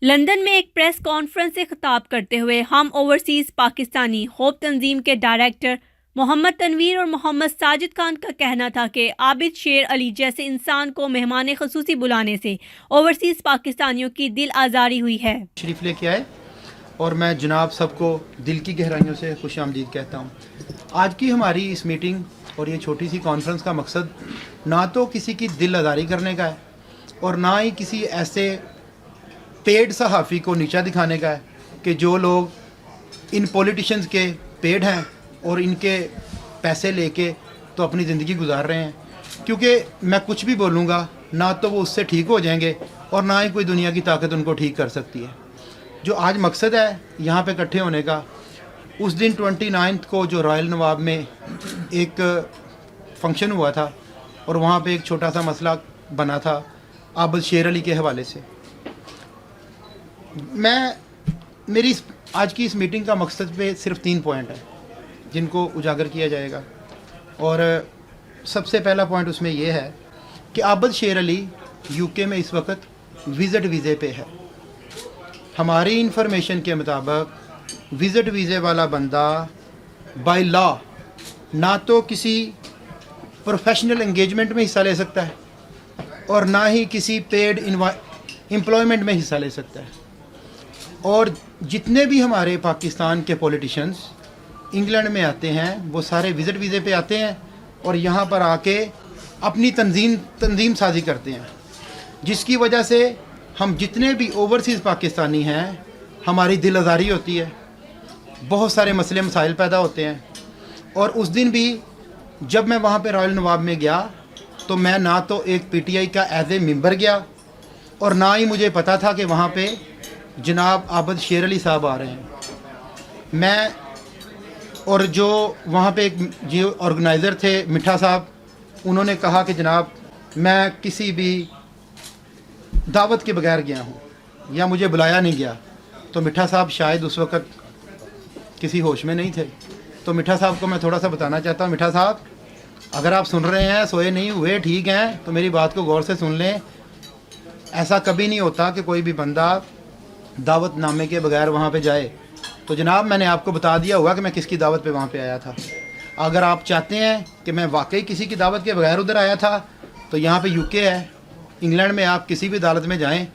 London में एक press conference से खिताब करते हुए हम ओवरसीज़ पाकिस्तानी होप तंजीम के डायरेक्टर मोहम्मद तनवीर और मोहम्मद साजिद खान का कहना था कि आबिद शेर अली जैसे इंसान को मेहमान खसूसी बुलाने से ओवरसीज़ पाकिस्तानियों की दिल आज़ारी हुई है। शरीफ लेके आए और मैं जनाब सबको दिल की गहराइयों से खुश आमदीद कहता हूँ। आज की हमारी इस मीटिंग और ये छोटी सी कॉन्फ्रेंस का मकसद ना तो किसी की दिल आज़ारी करने का है और ना ही किसी ऐसे पेड सहाफ़ी को नीचा दिखाने का है कि जो लोग इन पॉलिटिशियंस के पेड हैं और इनके पैसे लेके तो अपनी ज़िंदगी गुजार रहे हैं, क्योंकि मैं कुछ भी बोलूँगा ना तो वो उससे ठीक हो जाएंगे और ना ही कोई दुनिया की ताकत उनको ठीक कर सकती है। जो आज मकसद है यहाँ पे इकट्ठे होने का, उस दिन 29 को जो रॉयल नवाब में एक फंक्शन हुआ था और वहाँ पे एक छोटा सा मसला बना था आबिद शेर अली के हवाले से। मेरी आज की इस मीटिंग का मकसद पे सिर्फ 3 पॉइंट है जिनको उजागर किया जाएगा। और सबसे पहला पॉइंट उसमें यह है कि आबिद शेर अली यूके में इस वक्त विज़िट वीज़े पे है। हमारी इंफॉर्मेशन के मुताबिक विज़िट वीज़े वाला बंदा बाय लॉ ना तो किसी प्रोफेशनल एंगेजमेंट में हिस्सा ले सकता है और ना ही किसी पेड एम्प्लॉयमेंट में हिस्सा ले सकता है। और जितने भी हमारे पाकिस्तान के पॉलिटिशियंस इंग्लैंड में आते हैं वो सारे विज़िट वीज़े पे आते हैं और यहाँ पर आके अपनी तंजीम साजी करते हैं, जिसकी वजह से हम जितने भी ओवरसीज़ पाकिस्तानी हैं हमारी दिल आज़ारी होती है, बहुत सारे मसले मसाइल पैदा होते हैं। और उस दिन भी जब मैं वहाँ पे रॉयल नवाब में गया तो मैं ना तो एक पीटीआई का एज ए मेंबर गया और ना ही मुझे पता था कि वहाँ पे जनाब आबिद शेर अली साहब आ रहे हैं। मैं और जो वहाँ पे एक जो ऑर्गेनाइज़र थे मिठा साहब, उन्होंने कहा कि जनाब मैं किसी भी दावत के बगैर गया हूँ या मुझे बुलाया नहीं गया। तो मिठा साहब शायद उस वक़्त किसी होश में नहीं थे। तो मिठा साहब को मैं थोड़ा सा बताना चाहता हूँ, मिठा साहब अगर आप सुन रहे हैं, सोए नहीं हुए, ठीक हैं, तो मेरी बात को गौर से सुन लें। ऐसा कभी नहीं होता कि कोई भी बंदा दावत नामे के बगैर वहाँ पे जाए। तो जनाब मैंने आपको बता दिया होगा कि मैं किसकी दावत पे वहाँ पे आया था। अगर आप चाहते हैं कि मैं वाकई किसी की दावत के बगैर उधर आया था तो यहाँ पे यूके है, इंग्लैंड में आप किसी भी अदालत में जाएं,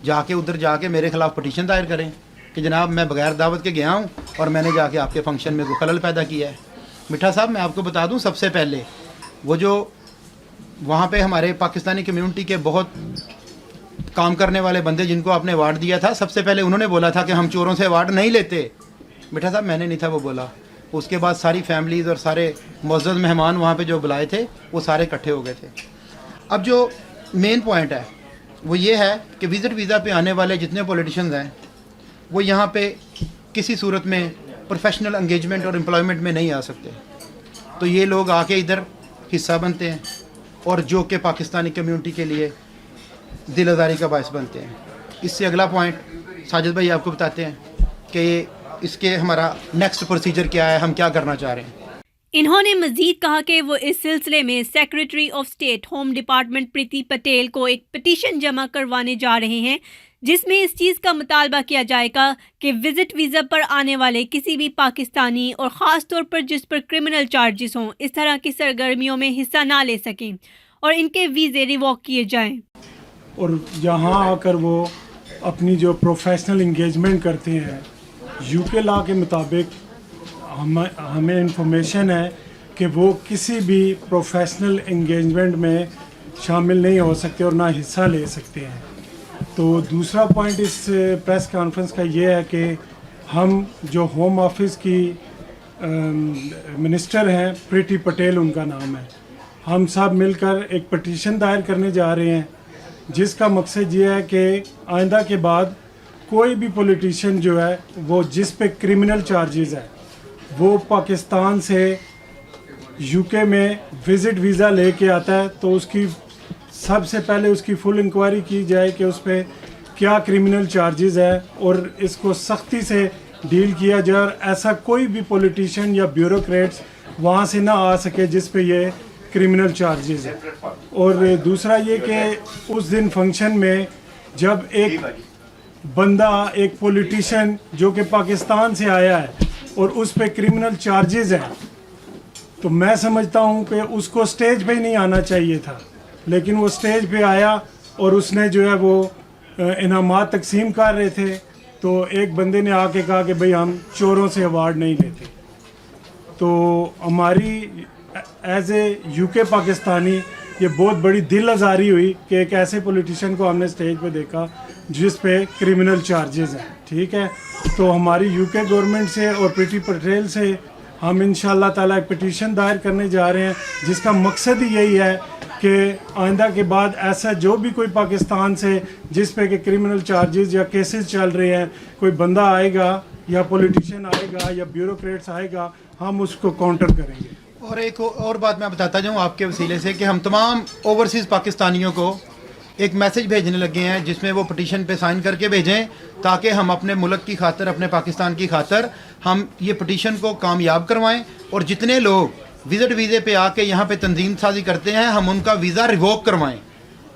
जाके उधर जाके मेरे ख़िलाफ़ पटिशन दायर करें कि जनाब मैं बगैर दावत के गया हूँ और मैंने जाके आपके फंक्शन में कोई खलल पैदा किया है। मिठा साहब मैं आपको बता दूँ, सबसे पहले वो जो वहाँ पे हमारे पाकिस्तानी कम्युनिटी के बहुत काम करने वाले बंदे जिनको आपने अवार्ड दिया था, सबसे पहले उन्होंने बोला था कि हम चोरों से अवार्ड नहीं लेते। मिठा साहब मैंने नहीं था वो बोला। उसके बाद सारी फैमिलीज़ और सारे मुअज़्ज़ज़ मेहमान वहाँ पे जो बुलाए थे वो सारे इकट्ठे हो गए थे। अब जो मेन पॉइंट है वो ये है कि विज़िट वीज़ा पे आने वाले जितने पॉलिटिशियंस हैं वो यहाँ पे किसी सूरत में प्रोफेशनल एंगेजमेंट और एम्प्लॉयमेंट में नहीं आ सकते। तो ये लोग आके इधर हिस्सा बनते हैं और जो कि पाकिस्तानी कम्युनिटी के लिए दिल आज़ारी का बायस बनते हैं। इससे अगला पॉइंट साजिद भाई आपको बताते हैं कि इसके हमारा नेक्स्ट प्रोसीजर क्या है, हम क्या करना चाह रहे हैं। इन्होंने मजीद कहा कि वो इस सिलसिले में secretary of state home department Priti Patel को एक पिटीशन जमा करवाने जा रहे हैं जिसमें इस चीज़ का मुतालबा किया जाएगा कि विजिट वीज़ा पर आने वाले किसी भी पाकिस्तानी और ख़ास तौर पर जिस पर क्रिमिनल चार्जेस हों इस तरह की सरगर्मियों में हिस्सा ना ले सकें और इनके वीज़े रिवॉक किए जाएं। और यहाँ आकर वो अपनी जो प्रोफेशनल इंगेजमेंट करते हैं, यूके लॉ के मुताबिक हमें इंफॉर्मेशन है कि वो किसी भी प्रोफेशनल इंगेजमेंट में शामिल नहीं हो सकते और ना हिस्सा ले सकते हैं। तो दूसरा पॉइंट इस प्रेस कॉन्फ्रेंस का ये है कि हम जो होम ऑफिस की मिनिस्टर हैं प्रीति पटेल उनका नाम है, हम सब मिलकर एक पटिशन दायर करने जा रहे हैं जिसका मकसद ये है कि आइंदा के बाद कोई भी पॉलिटिशियन जो है वो जिस पे क्रिमिनल चार्जेस है वो पाकिस्तान से यूके में विज़िट वीज़ा लेके आता है तो उसकी सबसे पहले उसकी फुल इंक्वायरी की जाए कि उस पर क्या क्रिमिनल चार्जेस है और इसको सख्ती से डील किया जाए और ऐसा कोई भी पॉलिटिशियन या ब्यूरोक्रेट्स वहाँ से ना आ सके जिस पे ये क्रिमिनल चार्जेस है। और दूसरा ये कि उस दिन फंक्शन में जब एक बंदा एक पॉलिटिशियन जो कि पाकिस्तान से आया है और उस पे क्रिमिनल चार्जेस हैं, तो मैं समझता हूँ कि उसको स्टेज पे ही नहीं आना चाहिए था, लेकिन वो स्टेज पे आया और उसने जो है वो इनामात तकसीम कर रहे थे, तो एक बंदे ने आके कहा कि भाई हम चोरों से अवार्ड नहीं लेते। तो हमारी एज ए यूके पाकिस्तानी ये बहुत बड़ी दिल आज़ारी हुई कि एक ऐसे पॉलिटिशियन को हमने स्टेज पे देखा जिस पे क्रिमिनल चार्जेस हैं। ठीक है, तो हमारी यूके गवर्नमेंट से और प्रीति पटेल से हम इंशाल्लाह ताला एक पिटीशन दायर करने जा रहे हैं, जिसका मकसद ही यही है कि आइंदा के बाद ऐसा जो भी कोई पाकिस्तान से जिस पे के क्रिमिनल चार्जेस या केसेस चल रहे हैं, कोई बंदा आएगा या पॉलिटिशियन आएगा या ब्यूरोक्रेट्स आएगा, हम उसको काउंटर करेंगे। और एक और बात मैं बताता जाऊँ आपके वसीले से कि हम तमाम ओवरसीज़ पाकिस्तानियों को एक मैसेज भेजने लगे हैं जिसमें वो पटिशन पे साइन करके भेजें, ताकि हम अपने मुल्क की खातर, अपने पाकिस्तान की खातर हम ये पटिशन को कामयाब करवाएं। और जितने लोग विज़िट वीज़े पे आके यहाँ पे तंजीम साजी करते हैं, हम उनका वीज़ा रिवोक करवाएं।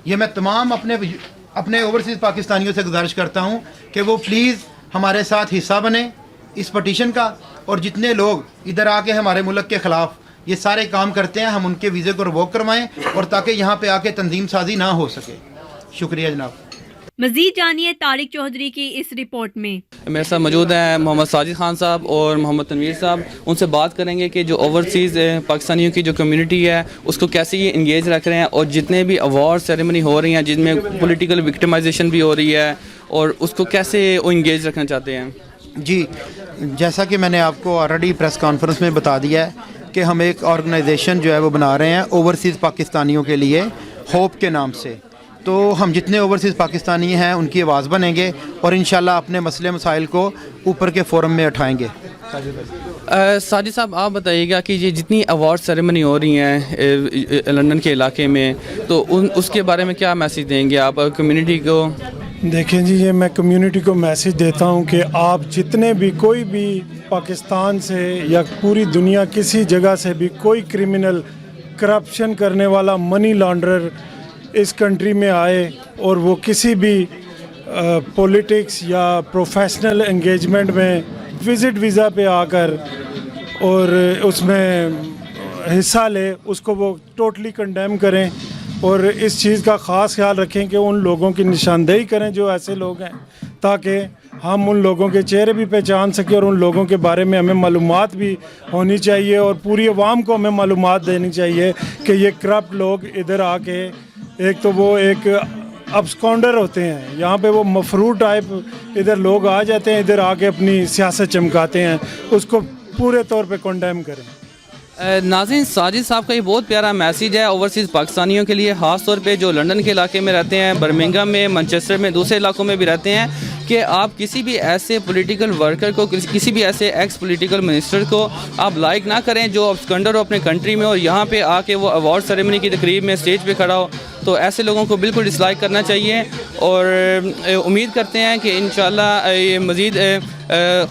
ये मैं तमाम अपने ओवरसीज़ पाकिस्तानियों से गुजारिश करता हूँ कि वो प्लीज़ हमारे साथ हिस्सा बने इस पटिशन का, और जितने लोग इधर आके हमारे मुल्क के ख़िलाफ़ ये सारे काम करते हैं, हम उनके वीज़े को रिवोक करवाएं, और ताकि यहाँ पे आके तंजीम साजी ना हो सके। शुक्रिया जनाब। मजीद जानिए तारिक चौधरी की इस रिपोर्ट में। मेरे साथ मौजूद हैं मोहम्मद साजिद खान साहब और मोहम्मद तनवीर साहब। उनसे बात करेंगे कि जो ओवरसीज़ पाकिस्तानियों की जो कम्युनिटी है उसको कैसे ये इंगेज रख रहे हैं, और जितने भी अवार्ड सेरेमनी हो रही हैं जिनमें पॉलिटिकल विक्टिमाइजेशन भी हो रही है, और उसको कैसे वो इंगेज रखना चाहते हैं। जी, जैसा कि मैंने आपको ऑलरेडी प्रेस कॉन्फ्रेंस में बता दिया है कि हम एक ऑर्गेनाइजेशन जो है वो बना रहे हैं ओवरसीज़ पाकिस्तानियों के लिए, होप के नाम से। तो हम जितने ओवरसीज़ पाकिस्तानी हैं उनकी आवाज़ बनेंगे और इंशाल्लाह अपने मसले मसाइल को ऊपर के फोरम में उठाएंगे। साजिद साहब, आप बताइएगा कि ये जितनी अवार्ड सेरेमनी हो रही हैं लंदन के इलाके में, तो उसके बारे में क्या मैसेज देंगे आप कम्युनिटी को? देखें जी, ये मैं कम्युनिटी को मैसेज देता हूँ कि आप जितने भी, कोई भी पाकिस्तान से या पूरी दुनिया किसी जगह से भी कोई क्रिमिनल, करप्शन करने वाला, मनी लॉन्ड्रर इस कंट्री में आए और वो किसी भी पॉलिटिक्स या प्रोफेशनल एंगेजमेंट में विज़िट वीज़ा पे आकर और उसमें हिस्सा ले, उसको वो टोटली कंडेम करें, और इस चीज़ का ख़ास ख्याल रखें कि उन लोगों की निशानदेही करें जो ऐसे लोग हैं, ताकि हम उन लोगों के चेहरे भी पहचान सकें और उन लोगों के बारे में हमें मालूमात भी होनी चाहिए, और पूरी आवाम को हमें मालूमात देनी चाहिए कि ये करप्ट लोग इधर आके, एक तो वो एक अब्सकॉन्डर होते हैं, यहाँ पे वो मफरू टाइप इधर लोग आ जाते हैं, इधर आके अपनी सियासत चमकाते हैं, उसको पूरे तौर पे कंडेम करें। नाज़रीन, साजिद साहब का ये बहुत प्यारा मैसेज है ओवरसीज़ पाकिस्तानियों के लिए, ख़ास तौर पे जो लंदन के इलाके में रहते हैं, बर्मिंघम में, मैनचेस्टर में, दूसरे इलाकों में भी रहते हैं, कि आप किसी भी ऐसे पॉलिटिकल वर्कर को, किसी भी ऐसे एक्स पॉलिटिकल मिनिस्टर को आप लाइक ना करें जो अब्सकंडर हो अपने कंट्री में, और यहाँ पे आके वो अवार्ड सेरेमनी की तकरीब में स्टेज पे खड़ा हो। तो ऐसे लोगों को बिल्कुल डिसलाइक करना चाहिए, और उम्मीद करते हैं कि इंशाल्लाह ये मज़ीद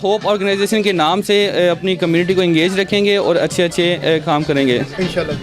होप ऑर्गेनाइजेशन के नाम से अपनी कम्युनिटी को इंगेज रखेंगे और अच्छे अच्छे काम करेंगे इंशाल्लाह।